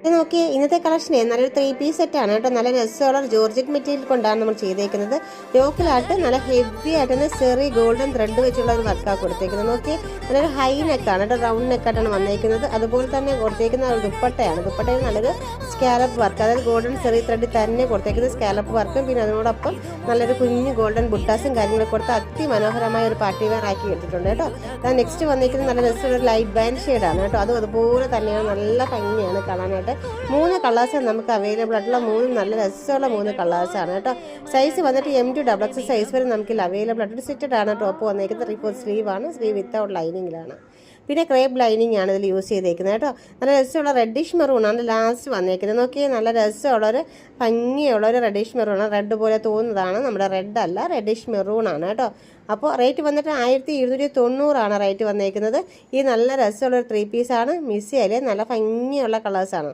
ഇത് നോക്കിയേ, ഇന്നത്തെ കളക്ഷനെ നല്ലൊരു 3 പീസ് സെറ്റാണ് കേട്ടോ. നല്ല രസമുള്ള ജോർജറ്റ് മെറ്റീരിയൽ കൊണ്ടാണ് നമ്മൾ ചെയ്തേക്കുന്നത്. യോക്കിലായിട്ട് നല്ല ഹെവി ആയിട്ട് തന്നെ ചെറിയ ഗോൾഡൻ ത്രെഡ് വെച്ചുള്ള ഒരു വർക്കാണ് കൊടുത്തേക്കുന്നത്. നോക്കിയേ, നല്ലൊരു ഹൈ നെക്കാണ് കേട്ടോ, റൗണ്ട് നെക്കായിട്ടാണ് വന്നേക്കുന്നത്. അതുപോലെ തന്നെ കൊടുത്തേക്കുന്ന ഒരു ദുപ്പട്ടയാണ്. ദുപ്പട്ടയിൽ നല്ലൊരു സ്കാലപ്പ് വർക്ക്, അതായത് ഗോൾഡൻ ചെറിയ ത്രെഡിൽ തന്നെ കൊടുത്തേക്കുന്നത് സ്കാലപ്പ് വർക്കും, പിന്നെ അതിനോടൊപ്പം നല്ലൊരു കുഞ്ഞു ഗോൾഡൻ ബുട്ടാസും കാര്യങ്ങളൊക്കെ കൊടുത്ത് അതിമനോഹരമായ ഒരു പാർട്ടി വെയർ ആക്കി എടുത്തിട്ടുണ്ട് കേട്ടോ. നെക്സ്റ്റ് വന്നിരിക്കുന്നത് നല്ല രസമുള്ള ലൈറ്റ് ബാൻഡ് ഷെയ്ഡാണ് കേട്ടോ. അതും അതുപോലെ തന്നെയാണ്, നല്ല ഭംഗിയാണ് കാണാനായിട്ട്. 3 കളേഴ്സ് നമുക്ക് അവൈലബിൾ ആയിട്ടുള്ള 3 നല്ല രസമുള്ള 3 കളേഴ്സാണ് കേട്ടോ. സൈസ് വന്നിട്ട് M to XXL സൈസ് വരെ നമുക്ക് അവൈലബിൾ ആയിട്ട്. സിറ്റഡ് ആണ് ടോപ്പ് വന്നിരിക്കുന്നത്. 3/4 സ്ലീവ് ആണ്, സ്ലീവ് വിത്തൗട്ട് ലൈനിങ്ങിലാണ്. പിന്നെ ക്രേപ്പ് ലൈനിങ് ആണ് ഇതിൽ യൂസ് ചെയ്തേക്കുന്നത് കേട്ടോ. നല്ല രസമുള്ള റെഡിഷ് മെറൂണാണ് ലാസ്റ്റ് വന്നേക്കുന്നത്. നോക്കിയാൽ നല്ല രസമുള്ളൊരു ഭംഗിയുള്ളൊരു റെഡിഷ് മെറൂണാണ്. റെഡ് പോലെ തോന്നുന്നതാണ്, നമ്മുടെ റെഡ് അല്ല, റെഡിഷ് മെറൂണാണ് കേട്ടോ. അപ്പോൾ റേറ്റ് വന്നിട്ട് 1290 റേറ്റ് വന്നേക്കുന്നത്. ഈ നല്ല രസമുള്ളൊരു 3 പീസാണ്. മിസ് ചെയ്യല്ലേ, നല്ല ഭംഗിയുള്ള കളേഴ്സാണ്.